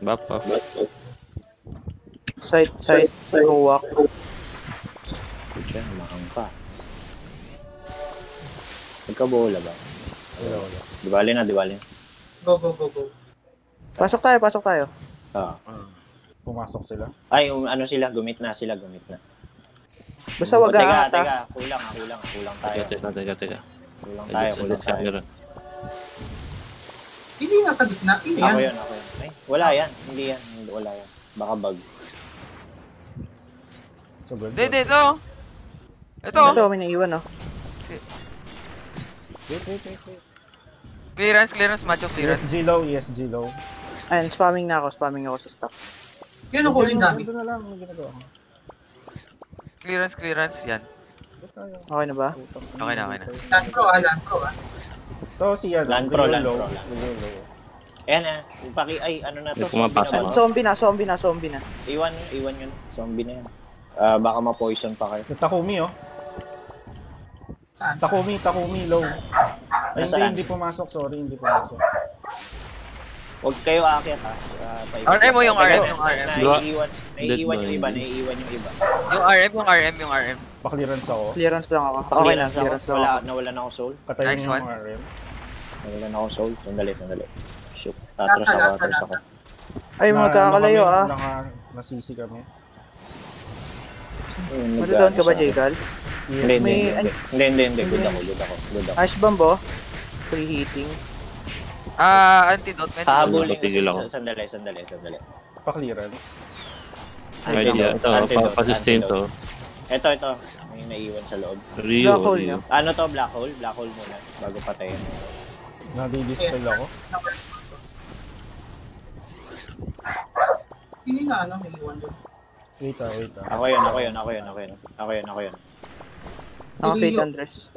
Buff. Side, ruwak. Pucha, mahang ka. Nagkabola ba? Wala. Diwali na. Go. Pasok tayo. Ah. Pumasok sila. Ay, ano sila, gumit na. Basta wag Teka, ata. kulang tayo. Teka. Kulang tayo. Sino yung nasa gitna? Sino yan? Ako yun. Ay, wala yan. Hindi yan. Wala yan. Baka bug. So good. Hindi, ito. Ito, may naiwan, oh. Wait. Clearance, macho clearance. ESG low. Ayun, spamming ako sa stock. Yan ang huling dami. Ito na lang, ang ginagawa ko. Clearance, yan. Okay na ba? Okay na. Land pro ah. Ito si ano, Land pro. low. Ayan ano na to? May pumapasok. Zombie na. Iwan yun. Zombie na yan. Baka ma-poison pa kayo. Yung Takumi oh. Saan? Takumi low. Ay, Nasaan? hindi pumasok. Sorry, hindi pumasok. Huwag kayo aakyat ha. RM mo yung RM. Naiiwan yung iba. Yung RM. Pa-clearance ako. Clearance lang ako. Okay na, clearance lang ako. Nawalan ako soul. Patayin Nice mo one. yung RM. Nawalan ako soul. Sandali. Shoot. Atras ako. Ay, magkakalayo ah. Nasisi kami. Matudown ka ba, Jagal? Hindi. Good ako. Ice bomb, oh. Preheating. Antidote. Hahabulin Tigil ako. Sandali. Pa-clearance. Idea. Ito, pa-sustain to. Ito. May naiwan sa loob. Black hole niya. Ano to? Black hole? Black hole muna. Bago patayin. Nadi-dispel ako. Sino na may iwan doon? Wait ah. Ako yun. Ako, Fate Andres.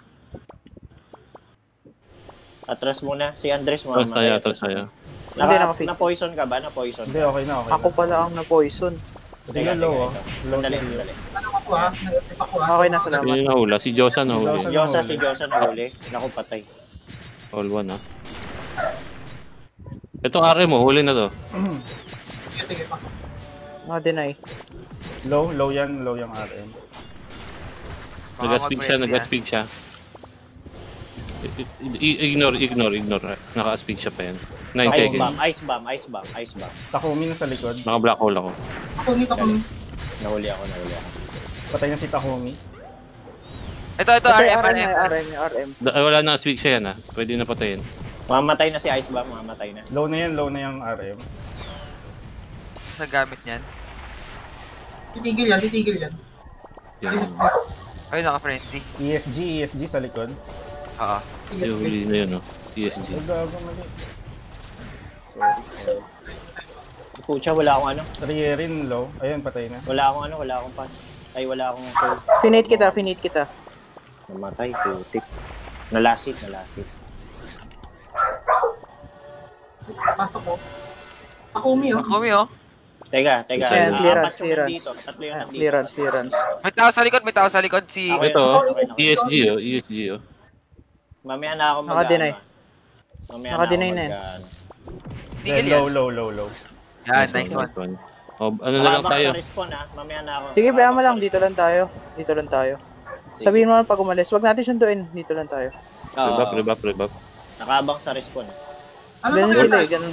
Atras muna. Si Andres mo. Atras tayo. Hindi na ma-fit. Na-poison ka ba? Na-poison Hindi, okay na. Ako pala ang na-poison. Tingnan low oh. Low Sandali. Ano ako ah? Nag-trip ako ah. Okay na, salamat. Sino nahula? Si Josa nahuli. Si Josa na huli. Naku, patay. All one ah. Itong RM mo, huli na to. Sige, pasok. Deny. Low yung RM. Nag-speak siya. Ignore. Naka-speak siya pa yan. 9 seconds. Ice bomb. Takumi na sa likod. Naka-black hole ako. Ako nito ko. Nahuli ako. Patay na si Takumi. Ito, RM. Wala na speak siya yan ah. Pwede na patayin. Mamatay na si Ice Bomb. Mamatay na. Low na yung RM. Sa gamit niyan. Titigil yan. Yan. Ay, naka-frenzy. ESG sa likod. Oo. Yung huli na yun oh. PSG. Gago mali. Pucha, wala akong ano. Trierin low. Ayun, patay na. Wala akong patch. Ay, wala akong soul. Finite kita. Namatay, putik. Nalasit. Pasok ko. Takumi oh. Takumi oh. Teka. Ayan, clearance. Tatlo yung nandito. Clearance. May tao sa likod. Si... Okay. Ito oh. ESG oh. Mamaya na ako Naka-deny. Naka-deny na yan. Tigil yan. Low. Yan, nice one. Oh, ano na lang tayo? Mamaya na ako. Sige, bayaan mo lang. Dito lang tayo. Sabihin mo lang pag umalis. Huwag natin sunduin. Dito lang tayo. Rebuff. Nakaabang sa respawn. Ganun sila eh. Ganun.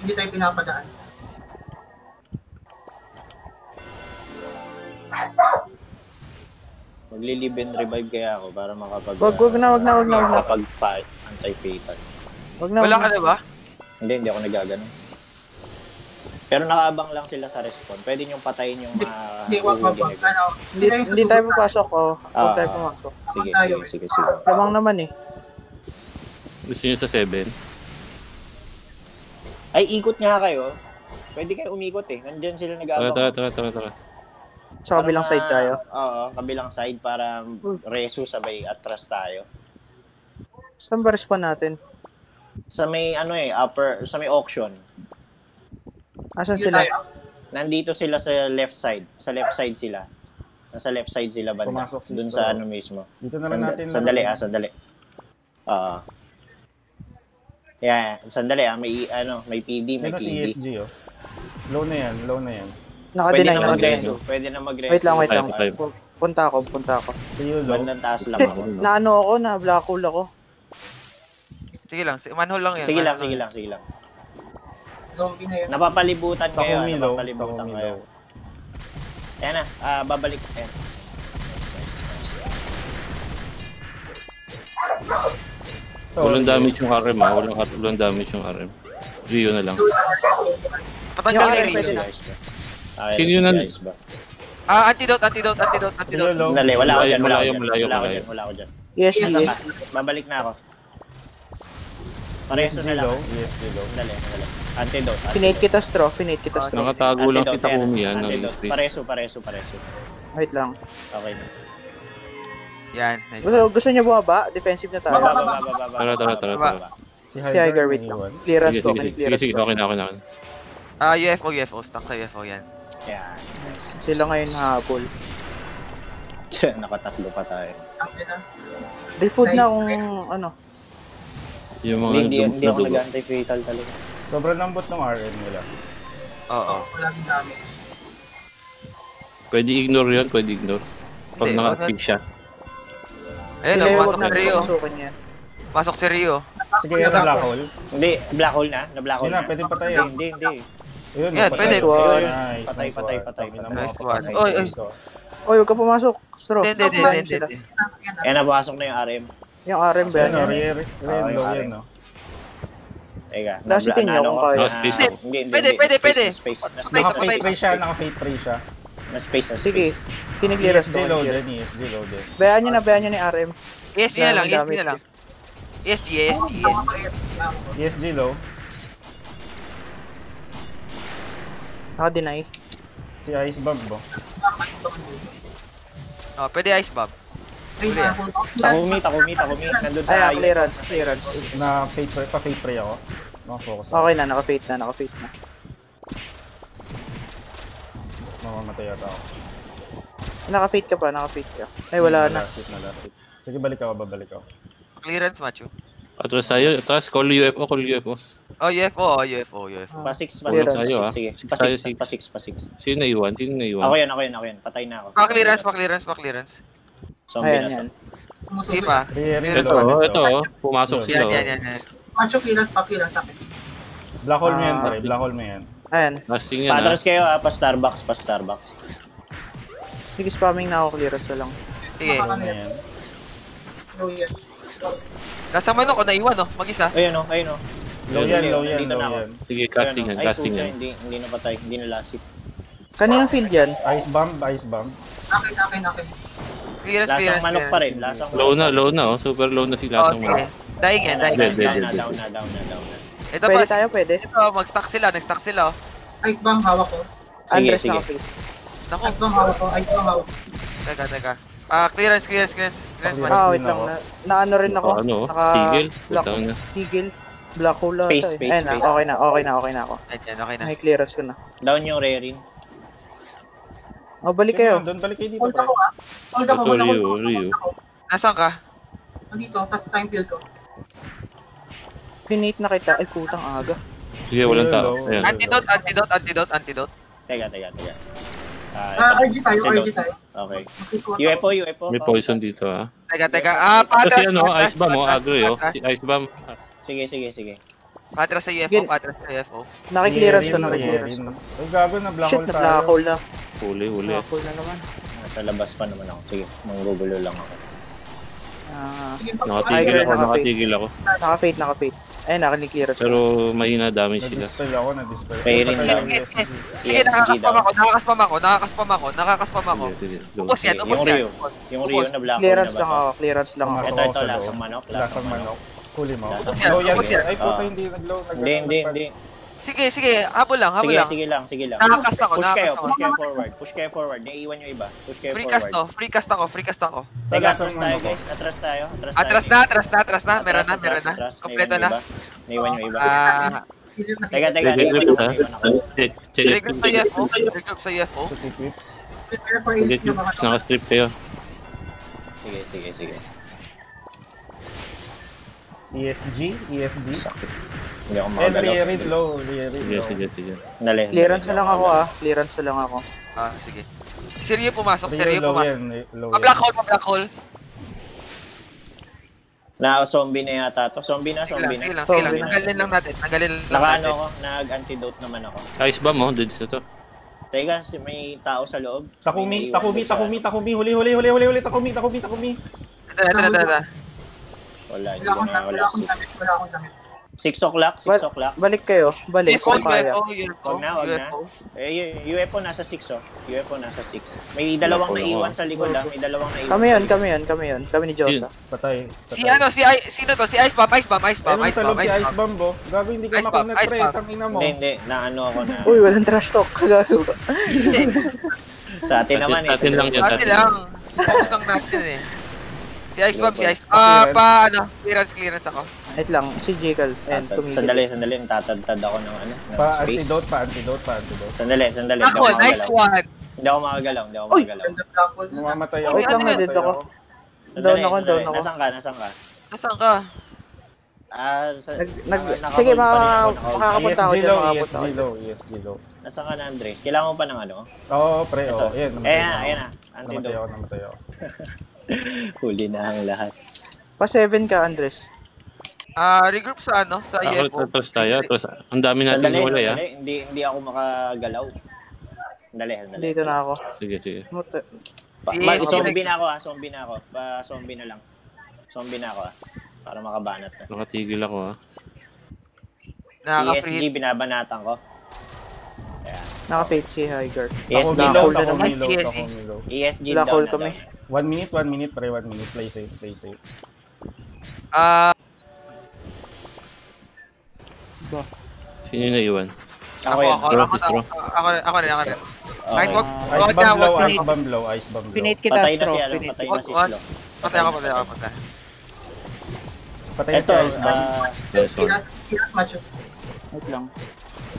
Hindi tayo pinapadaan. Magli-live and revive kaya ako para makapag... Wag na. Makapag-fight, anti-fatal. Wala ka na ba? Hindi ako nagaganon. Pero nakaabang lang sila sa respawn. Pwede niyong patayin yung Hindi, wag. Hindi tayo papasok, oh. Huwag tayo pumasok. Sige. Lamang naman eh. Gusto nyo sa 7? Ay, ikot nga kayo. Pwede kayo umikot eh. Nandyan sila nag-aabang. Tara. Sa kabilang side tayo. Oo, kabilang side para reso sabay atras tayo. Saan ba respawn natin? Sa may sa may auction. Asan sila? Nandito sila sa left side. Sa left side sila. Nasa left side sila banda. Doon sa ano mismo. Dito naman natin. Sandali. Yeah, sandali may PD, may Sino si PD. ESG oh? Low na yan, low na yan. Naka-deny, na naka-deny. mag-reso. Pwede na mag-reso. Wait lang, wait lang. Patay. Punta ako. See you low. Bandang taas lang Shit, ako. naano ako, na-black hole ako. Sige lang, manhole lang yan. Sige lang, manhole sige lang. Zombie na yan. Napapalibutan kayo, Takumi low. napapalibutan Takumi kayo. low. Ayan na, babalik. Ayan. Walang damage yung RM ha. Walang damage yung RM. Rio na lang. Patanggal Yung ni RM pwede Rio. na. Sino yun nan- Antidote. See you low. Dali, wala ako dyan, Malayo. wala ako dyan. Yes, Yes, yes. Babalik na ako. Pareso ESG na lang. low. ESG low. Dali. Antidote. Finate kita straw, finate kita straw. Nakatago lang Antidote, kita ayan. kung yan ng Antidote. space. Pareso. Wait lang. Okay na. Yan, nice. Gusto niya bumaba? Defensive na tayo. Tara. Baba. Si Iger, wait lang. Clearance ko, clearance Sige, ko. okay na. UFO, stuck sa UFO yan. Yan. Sila ngayon habol. Nakatatlo pa tayo. Ang ina. Refood na Nice, kung nice. ano. Yung mga Hindi ako dugo. nag-anti-fatal talaga. Sobrang lambot ng RM nila. Oo. Wala din damage. Pwede ignore yun, Pag Hindi, naka-pick siya. Ayun, Sila yung pasok huwag si natin Rio. pasukin yan. Pasok si Rio. Sige, yung black hole. Hindi, black hole na? Na-black hole Hindi na, na? pwede patayin. Hindi. Yun, Yan, patay. pwede. Nice, Patay. nice one. Nice one. Nice Oy. Oy, huwag ka pumasok. Straw. Hindi. Ayan, napasok na yung RM. Yung RM ba Yan, yan? red low yung yan, no? Teka. Lasitin niyo kung kaya. Space. Hindi. Pwede. Space. Naka-fate free siya, naka-fate free siya. Na space. Sige, kinigliras ESG ko. low din, ESG low din. Bayaan nyo ni RM. ESG na lang. ESG. ESG low. Naka-deny. Si Ice Bomb mo. Pwede ice bomb. Ay, Huli yan. Takumi. Takumi. Nandun sa Ay, clearance. Na-fate free, pa-fate free ako. Naka-focus ako. Okay na, naka-fate na. Mamamatay yata ako. Naka-fate ka pa. Ay, wala na. Last hit. Sige, babalik ako. Clearance, Machu. Atras tayo. Call UFO. UFO. Pa-6. Tayo, ah. Sige. Tayo, Pa-6. Sino naiwan? Ako yan. Patay na ako. Pa-clearance. Zombie Ayan, na to. yan. Sige pa. Ito. Pumasok sila. Yan. Macho clearance pa clearance sa akin. Black hole mo yan, pare. Black hole mo yan. Ayan. Lasting yan ha. Patras kayo pa-Starbucks. Sige, spamming na ako. Clearance na lang. Sige. Ano yan? Low yan. Nasa manok ko, naiwan, no? Mag-isa. Ayun o. Low yan. Dito na ako. Sige, casting yan. Hindi napatay. Hindi na lasip. Kaninang field yan? Ice bomb. Akin. Lasang manok pa rin. Low na. Super low na si Lasang Sige. Manok. Dying yan. Down na. Ito Pwede pa. tayo, pwede. Ito, nag-stack sila. Oh. Ice bomb hawak ko. Andres sige. naka-fate. Naku, Ice bomb hawak ko. teka. Clearance, Machu. Wait lang. Na-ano rin ako. Tigil. Black Putang na. Tigil. Black hole ata Space, eh. Ayun na, okay na ako. Ayan, okay na. May clearance ko na. Down yung Rerin. Balik kayo. Doon, balik kayo dito, Hold pare. ako Hold ako. Rio. Nasaan ka? Dito, sa time field ko. Finate na kita. Ay, putang aga. Sige, walang tao. Ayan. Antidote. Teka. RG tayo. Okay. Makikuha UFO. May poison dito ha. Teka. Kasi Ice Bomb agro Si Ice Bomb. Sige. Patras sa Sige. UFO. Nakiklearance ko. Yerin. Ay, gago na black Shit, hole na-black tayo. hole na. Huli. Black hole na naman. Nasa labas pa naman ako. Sige, manggugulo lang ako. Nakatigil ako. Naka-fate. Ayun, naka-clearance ko. Pero mahina damage sila. Na-dispel ako. Rerin Patay down. ako. Sige, nakakaspam ako. Sige. Upos yan. Yung Rio na black hole na Clearance ba lang to? ako. Clearance lang ako. Ito, lasang manok. Lasang manok. Huli mo. Lasang Low yan. manok. Ay, puta, hindi nag-low. Hindi. Sige, habol lang. Sige lang. Nakakast ako. Push kayo forward. Naiiwan yung iba. Push kayo Free forward. cast ako. Teka, atras tayo guys. Atras na. Meron na. Kompleto na. Naiwan yung iba. Teka. Teka, naiwan ako. Regroup sa UFO. Prepare for it. Naka-strip kayo. Sige. ESG? Sakit. Hindi ako And makagalaw. Rierit low, Rierit Sige, low. sige. Dali. Clearance na lang ako Clearance na lang ako. Sige. Seryo pumasok, Rio seryo low pumasok. yan, low Pa-black hole, pa-black hole. Zombie na yata to. Zombie na. Sige lang. Zombie na. Tanggalin lang natin. Naka-ano ako, nag-antidote naman ako. Ice bomb mo, dudes na to. Teka, may tao sa loob. Takumi, May huli, Takumi. Tara. Wala, hindi Wala ko akong na wala. wala akong damit. 6 o'clock, 6 o'clock. Balik kayo. Balik. UFO, Kung kaya. UFO. Wag na. UFO nasa 6 oh. UFO nasa 6. May dalawang naiwan sa likod ah. May dalawang naiwan. Kami yun. Kami ni Josa. Patay. Sino to? Si Ice Bomb. Ayun sa loob si Ice Bomb, oh. Gago, hindi ka Ice Bomb, makonect, Ice pre. Bomb. Tangina mo. Hindi. Naano ako na. Uy, walang trash talk. Gago. Sa atin naman eh. Atin lang yan. Ate lang. Focus lang natin eh. Si Ice Bomb. Clearance ako. Wait lang, si Jekyll and tumigil. Sandali. Tatadtad ako ng ano. Ng space. Pa-antidote. Sandali. Ako, nice one. Hindi ako makagalaw. Uy! Ganda black hole. Mamamatay ako. Wait lang, na-dead ako. Sandali. Down ako. Nasaan ka? Nasaan ka? Sige, makakapunta ako dyan. Makakapunta ako dyan. ESG low. Nasaan ka na, Andres? Kailangan mo pa ng ano? Oo, pre, Ito. Ayan, Ayan na. Namatay Antidote. ako. Huli na ang lahat. Pa 7 ka, Andres. Regroup sa ano? Sa Ako, UFO. tapos tayo. Tapos, ang dami natin nawala ya. Hindi ako makagalaw. Sandali. Dito na ako. Sige. Zombie na ako. Pa-zombie na lang. Zombie na ako para makabanat na. Nakatigil ako ha. Nakaka-free. ESG binabanatan ko. Naka-fade si Higer. ESG na- low. hold na naman. ESG Black down hole na kami. daw. 1 minute, pre, 1 minute. Play safe. Sino yung naiwan? Ako yun. Ako rin. Kahit Okay. wag na. Ice bomb low. Pinate kita, Patay na Astro. si Pinate. patay na si What? Slo. Patay ako. Patay na Ito, si Ice bomb. Yes, sorry. Kiras macho. Wait lang.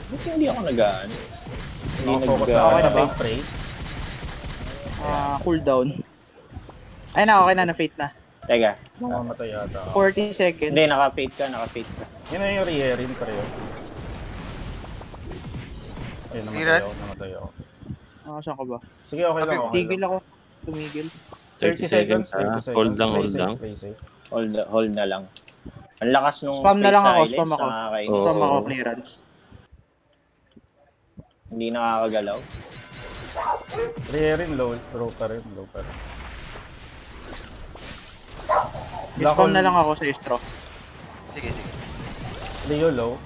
ba't hindi ako nagaan? Hindi Nakafocus nag- ako Okay na sa ba? fake spray. Cooldown. Ay na, okay na. Na-fade na. Teka. Mamamatay yata ako. 40 seconds. Hindi, naka-fade ka. Yun na yung Rierin, pre. Ayun, Clearance? namatay ako. Saan ka ba? Sige, okay lang. Tigil ako. Tumigil. 30 seconds ha. Hold lang. Play safe. Hold na lang. Ang lakas nung Spam na space lang ako, silence, spam ako. nakakainis. Oo. Spam ako clearance. Hindi nakakagalaw. Rierin, low pa rin. Spam na lang ako sa Astro. Sige. Rio low.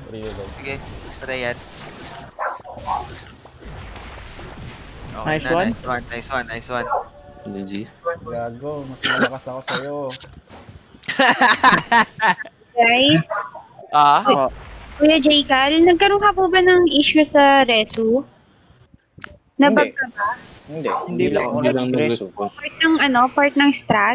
Sige. Patay yan. Nice one. Nice one. GG. Gago, mas malakas ako sa'yo. Guys, Oh, Kuya Jekyll, nagkaroon ka po ba ng issue sa Resu? Nabag ka ba? Hindi. Hindi lang. ako Hindi lang nag-preso. nag-respond. Part ng strat?